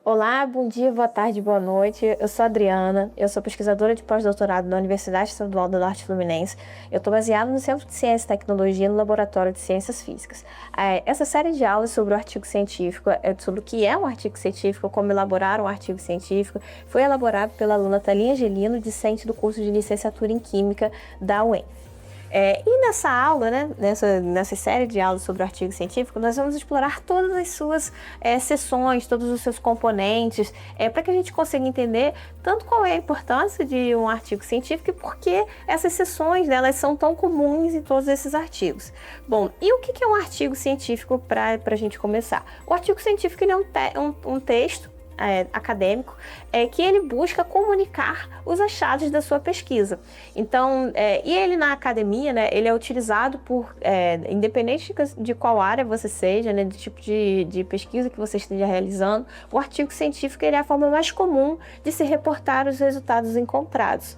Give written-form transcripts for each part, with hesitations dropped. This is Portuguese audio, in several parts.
Olá, bom dia, boa tarde, boa noite. Eu sou a Adriana, eu sou pesquisadora de pós-doutorado na Universidade Estadual do Norte Fluminense. Eu estou baseada no Centro de Ciência e Tecnologia no Laboratório de Ciências Físicas. Essa série de aulas sobre o artigo científico, sobre o que é um artigo científico, como elaborar um artigo científico, foi elaborado pela aluna Thalia Angelino, discente do curso de licenciatura em Química da UEM. E nessa aula, né, nessa série de aulas sobre o artigo científico, nós vamos explorar todas as suas seções, todos os seus componentes, para que a gente consiga entender tanto qual é a importância de um artigo científico e por que essas seções, né, elas são tão comuns em todos esses artigos. Bom, e o que é um artigo científico para a gente começar? O artigo científico ele é um texto acadêmico, que ele busca comunicar os achados da sua pesquisa. Então, e ele na academia, né, ele é utilizado por, independente de qual área você seja, né, do tipo de pesquisa que você esteja realizando, o artigo científico ele é a forma mais comum de se reportar os resultados encontrados.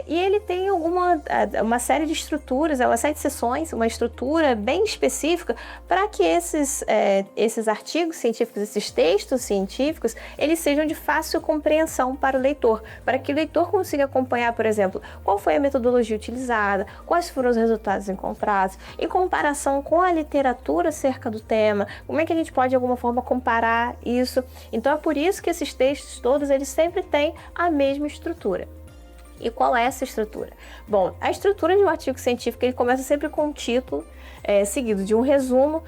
E ele tem uma série de estruturas, uma série de seções, uma estrutura bem específica para que esses artigos científicos, esses textos científicos, eles sejam de fácil compreensão para o leitor, para que o leitor consiga acompanhar, por exemplo, qual foi a metodologia utilizada, quais foram os resultados encontrados, em comparação com a literatura acerca do tema, como é que a gente pode de alguma forma comparar isso. Então é por isso que esses textos todos, eles sempre têm a mesma estrutura. E qual é essa estrutura? Bom, a estrutura de um artigo científico ele começa sempre com um título, seguido de um resumo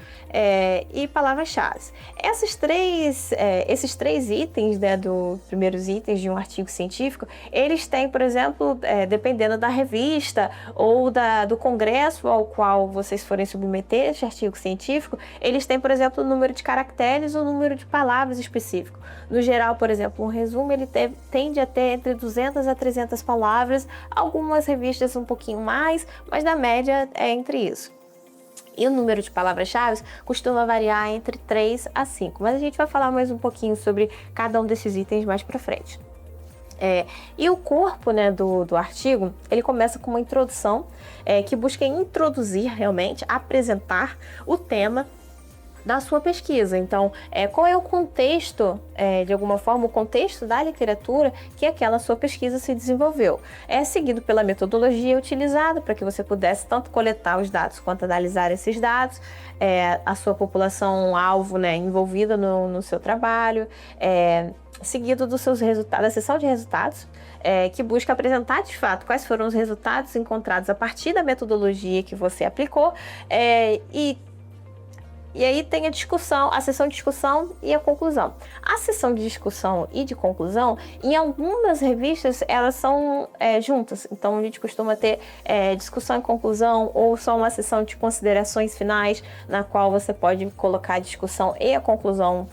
e palavras-chave. Esses três itens, né, dos primeiros itens de um artigo científico, eles têm, por exemplo, dependendo da revista ou do congresso ao qual vocês forem submeter esse artigo científico, eles têm, por exemplo, o número de caracteres ou o número de palavras específico. No geral, por exemplo, um resumo ele tende a ter entre 200 a 300 palavras, algumas revistas um pouquinho mais, mas na média é entre isso. E o número de palavras-chave costuma variar entre 3 a 5, mas a gente vai falar mais um pouquinho sobre cada um desses itens mais para frente. E o corpo, né, do artigo, ele começa com uma introdução que busca introduzir realmente, apresentar o tema da sua pesquisa. Então, qual é o contexto, de alguma forma, o contexto da literatura que aquela sua pesquisa se desenvolveu. É seguido pela metodologia utilizada para que você pudesse tanto coletar os dados quanto analisar esses dados, a sua população-alvo, né, envolvida no seu trabalho, seguido dos seus resultados, da seção de resultados, que busca apresentar de fato quais foram os resultados encontrados a partir da metodologia que você aplicou, e aí tem a sessão de discussão e a conclusão. A sessão de discussão e de conclusão, em algumas revistas, elas são juntas. Então, a gente costuma ter discussão e conclusão, ou só uma sessão de considerações finais, na qual você pode colocar a discussão e a conclusão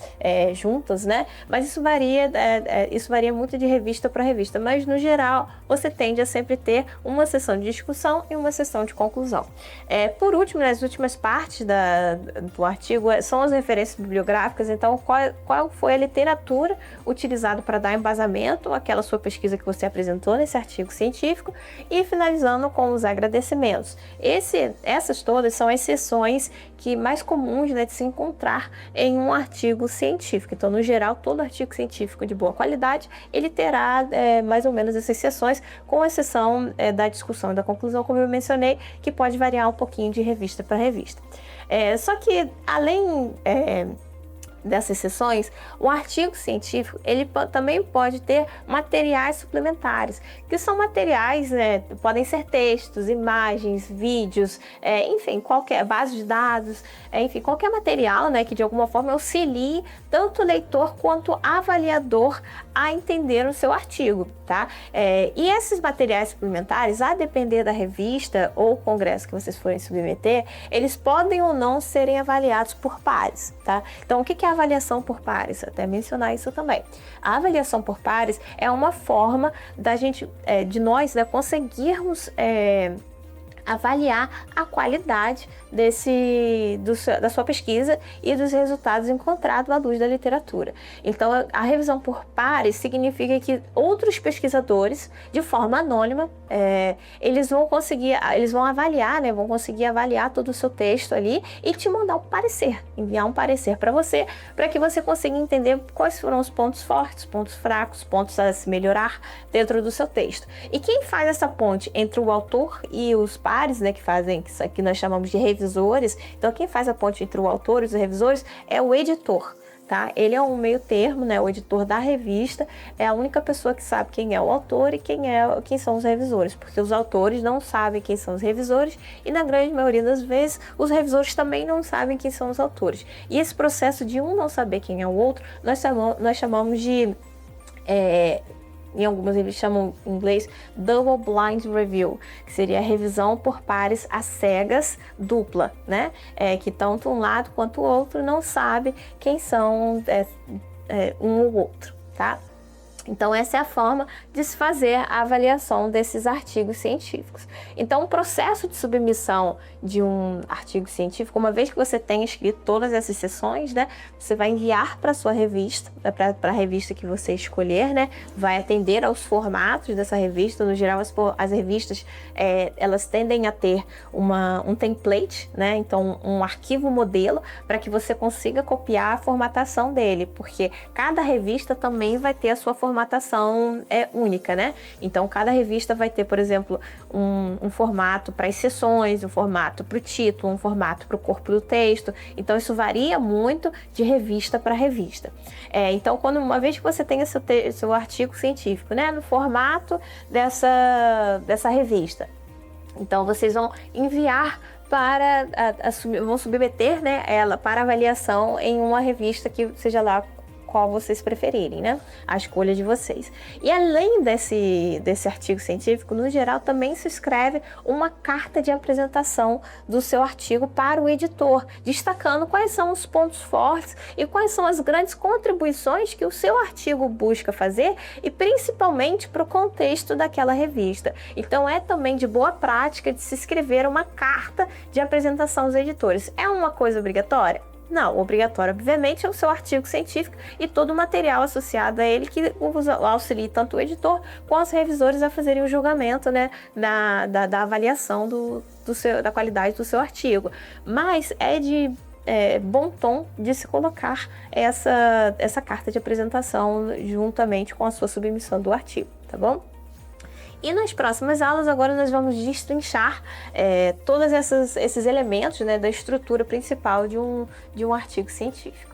juntas, né? Mas isso varia muito de revista para revista. Mas, no geral, você tende a sempre ter uma sessão de discussão e uma sessão de conclusão. Por último, nas últimas partes do artigo são as referências bibliográficas. Então, qual foi a literatura utilizada para dar embasamento àquela sua pesquisa que você apresentou nesse artigo científico, e finalizando com os agradecimentos. Essas todas são as seções que mais comuns, né, de se encontrar em um artigo científico. Então, no geral, todo artigo científico de boa qualidade, ele terá mais ou menos essas seções, com exceção da discussão e da conclusão, como eu mencionei, que pode variar um pouquinho de revista para revista. Só que, além dessas seções, o artigo científico ele também pode ter materiais suplementares, que são materiais, podem ser textos, imagens, vídeos, enfim, qualquer base de dados, enfim, qualquer material, né, que de alguma forma auxilie tanto o leitor quanto o avaliador a entender o seu artigo, tá? E esses materiais suplementares, a depender da revista ou congresso que vocês forem submeter, eles podem ou não serem avaliados por pares, tá? Então, o que é a avaliação por pares? Até mencionar isso também. A avaliação por pares é uma forma de nós, né, conseguirmos avaliar a qualidade da sua pesquisa e dos resultados encontrados à luz da literatura. Então, a revisão por pares significa que outros pesquisadores, de forma anônima, eles vão avaliar, né, vão conseguir avaliar todo o seu texto ali e te mandar um parecer, enviar um parecer para você, para que você consiga entender quais foram os pontos fortes, pontos fracos, pontos a se melhorar dentro do seu texto. E quem faz essa ponte entre o autor e os pares, né, que fazem isso que nós chamamos de revisores, então quem faz a ponte entre o autor e os revisores é o editor. Tá? Ele é um meio termo, né? O editor da revista é a única pessoa que sabe quem é o autor e quem são os revisores, porque os autores não sabem quem são os revisores e na grande maioria das vezes os revisores também não sabem quem são os autores. E esse processo de um não saber quem é o outro, nós chamamos de... em algumas revistas chamam em inglês Double Blind Review, que seria a revisão por pares às cegas dupla, né? Que tanto um lado quanto o outro não sabe quem são um ou outro, tá? Então, essa é a forma de se fazer a avaliação desses artigos científicos. Então, o processo de submissão de um artigo científico, uma vez que você tenha escrito todas essas seções, né, você vai enviar para a sua revista, para a revista que você escolher, né, vai atender aos formatos dessa revista. No geral, as revistas, elas tendem a ter um template, né, então um arquivo modelo, para que você consiga copiar a formatação dele, porque cada revista também vai ter a sua formatação única, né? Então, cada revista vai ter, por exemplo, um formato para as seções, um formato para o título, um formato para o corpo do texto. Então, isso varia muito de revista para revista. Então, uma vez que você tenha seu artigo científico, né, no formato dessa revista, então vocês vão enviar vão submeter, né, ela para avaliação em uma revista que seja lá qual vocês preferirem, né? A escolha de vocês. E além desse artigo científico, no geral, também se escreve uma carta de apresentação do seu artigo para o editor, destacando quais são os pontos fortes e quais são as grandes contribuições que o seu artigo busca fazer e principalmente para o contexto daquela revista. Então, é também de boa prática de se escrever uma carta de apresentação aos editores. É uma coisa obrigatória? Não, obrigatório, obviamente, é o seu artigo científico e todo o material associado a ele que auxilia tanto o editor quanto os revisores a fazerem o julgamento, né, da avaliação da qualidade do seu artigo. Mas é de bom tom de se colocar essa carta de apresentação juntamente com a sua submissão do artigo, tá bom? E nas próximas aulas, agora nós vamos destrinchar todos esses elementos, né, da estrutura principal de um artigo científico.